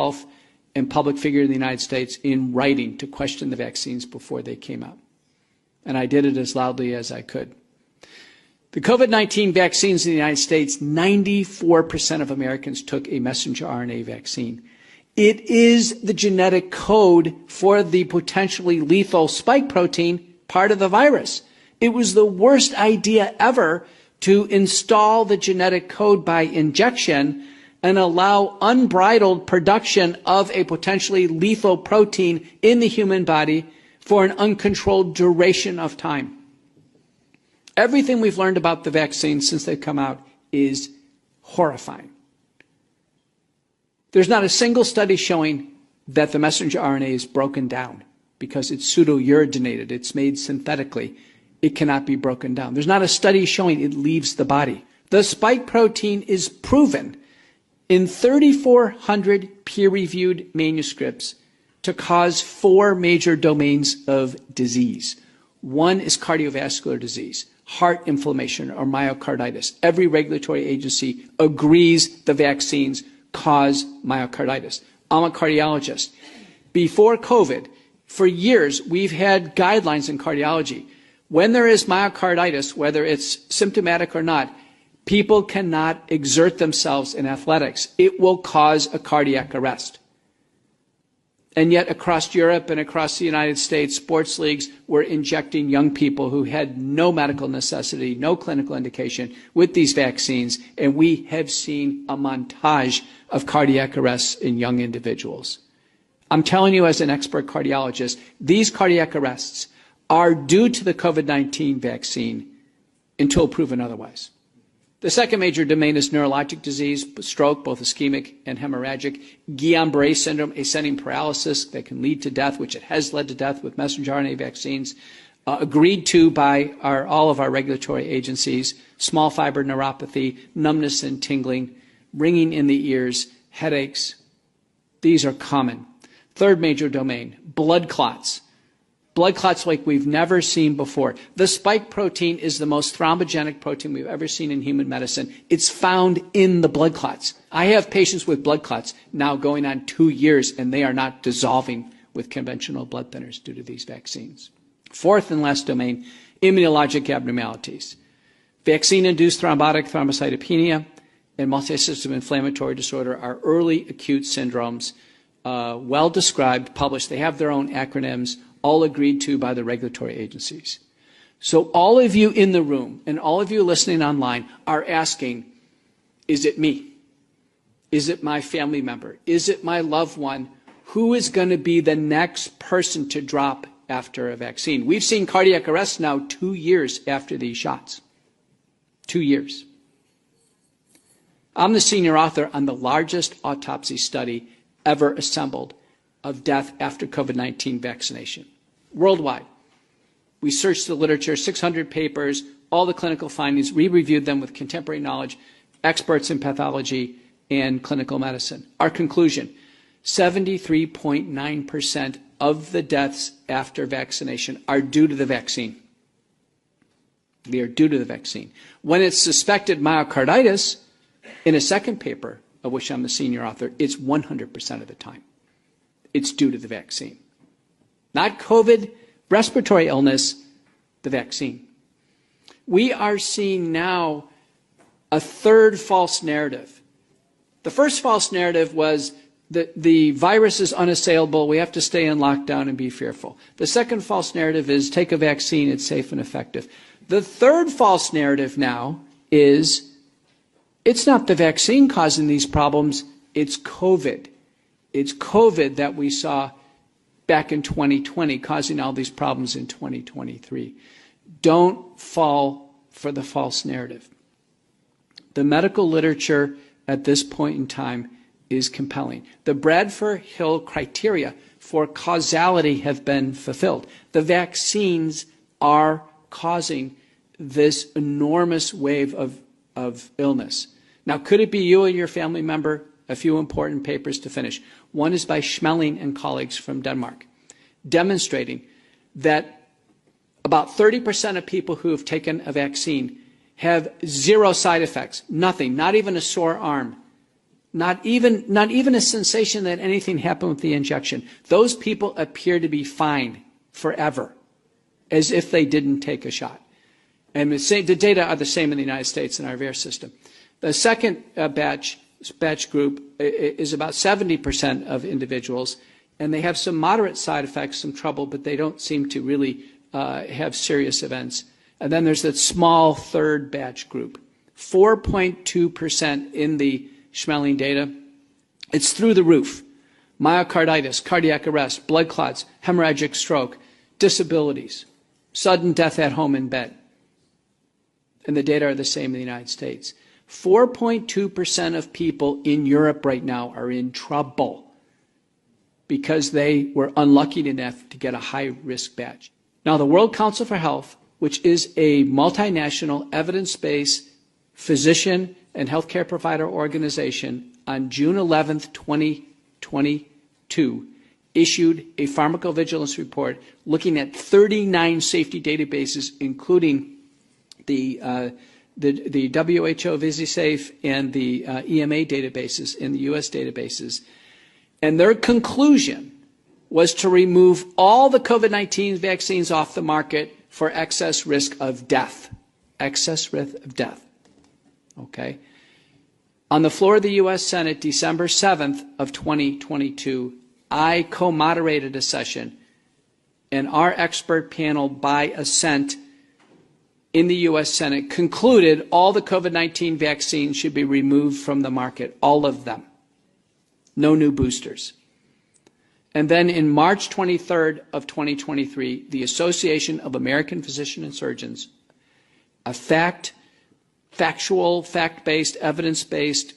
health and public figure in the United States in writing to question the vaccines before they came out. And I did it as loudly as I could. The COVID-19 vaccines in the United States, 94% of Americans took a messenger RNA vaccine. It is the genetic code for the potentially lethal spike protein, part of the virus. It was the worst idea ever to install the genetic code by injection and allow unbridled production of a potentially lethal protein in the human body for an uncontrolled duration of time. Everything we've learned about the vaccine since they've come out is horrifying. There's not a single study showing that the messenger RNA is broken down because it's pseudo-uridinated. It's made synthetically. It cannot be broken down. There's not a study showing it leaves the body. The spike protein is proven in 3,400 peer-reviewed manuscripts to cause 4 major domains of disease. One is cardiovascular disease, heart inflammation or myokarditis. Every regulatory agency agrees the vaccines cause myokarditis. I'm a cardiologist. Before COVID, for years, we've had guidelines in cardiology. When there is myokarditis, whether it's symptomatic or not, people cannot exert themselves in athletics. It will cause a cardiac arrest. And yet across Europe and across the United States, sports leagues were injecting young people who had no medical necessity, no clinical indication with these vaccines, and we have seen a montage of cardiac arrests in young individuals. I'm telling you as an expert cardiologist, these cardiac arrests are due to the COVID-19 vaccine until proven otherwise. The second major domain is neurologic disease, stroke, both ischemic and hemorrhagic, Guillain-Barré syndrome, ascending paralysis that can lead to death, which it has led to death with messenger RNA vaccines, agreed to by all of our regulatory agencies, small fiber neuropathy, numbness and tingling, ringing in the ears, headaches. These are common. Third major domain, blood clots. Blood clots like we've never seen before. The spike protein is the most thrombogenic protein we've ever seen in human medicine. It's found in the blood clots. I have patients with blood clots now going on 2 years, and they are not dissolving with conventional blood thinners due to these vaccines. Fourth and last domain, immunologic abnormalities. Vaccine-induced thrombotic thrombocytopenia and multisystem inflammatory disorder are early acute syndromes, well described, published. They have their own acronyms, all agreed to by the regulatory agencies. So all of you in the room and all of you listening online are asking, is it me? Is it my family member? Is it my loved one? Who is going to be the next person to drop after a vaccine? We've seen cardiac arrests now 2 years after these shots. 2 years. I'm the senior author on the largest autopsy study ever assembled of death after COVID-19 vaccination, worldwide. We searched the literature, 600 papers, all the clinical findings. We reviewed them with contemporary knowledge, experts in pathology and clinical medicine. Our conclusion, 73.9% of the deaths after vaccination are due to the vaccine. They are due to the vaccine. When it's suspected myocarditis, in a second paper, of which I'm the senior author, it's 100% of the time. It's due to the vaccine. Not COVID, respiratory illness, the vaccine. We are seeing now a third false narrative. The first false narrative was that the virus is unassailable, we have to stay in lockdown and be fearful. The second false narrative is take a vaccine, it's safe and effective. The third false narrative now is it's not the vaccine causing these problems, it's COVID. It's COVID that we saw back in 2020 causing all these problems in 2023. Don't fall for the false narrative. The medical literature at this point in time is compelling. The Bradford-Hill criteria for causality have been fulfilled. The vaccines are causing this enormous wave of illness. Now, could it be you or your family member? A few important papers to finish. One is by Schmeling and colleagues from Denmark, demonstrating that about 30% of people who have taken a vaccine have zero side effects, nothing, not even a sore arm, Not even a sensation that anything happened with the injection. Those people appear to be fine forever, as if they didn't take a shot. And the data are the same in the United States in our VAERS system. The second batch group is about 70% of individuals, and they have some moderate side effects, some trouble, but they don't seem to really have serious events. And then there's that small third batch group, 4.2% in the Schmeling data. It's through the roof. Myocarditis, cardiac arrest, blood clots, hemorrhagic stroke, disabilities, sudden death at home in bed. And the data are the same in the United States. 4.2% of people in Europe right now are in trouble because they were unlucky enough to get a high-risk batch. Now, the World Council for Health, which is a multinational, evidence-based physician and healthcare provider organization, on June 11th, 2022, issued a pharmacovigilance report looking at 39 safety databases, including the WHO VisiSafe and the EMA databases in the U.S. databases. And their conclusion was to remove all the COVID-19 vaccines off the market for excess risk of death. Excess risk of death. Okay? On the floor of the U.S. Senate, December 7th of 2022, I co-moderated a session, and our expert panel, by assent in the U.S. Senate, concluded all the COVID-19 vaccines should be removed from the market, all of them. No new boosters. And then in March 23rd of 2023, the Association of American Physicians and Surgeons, a factual, fact-based, evidence-based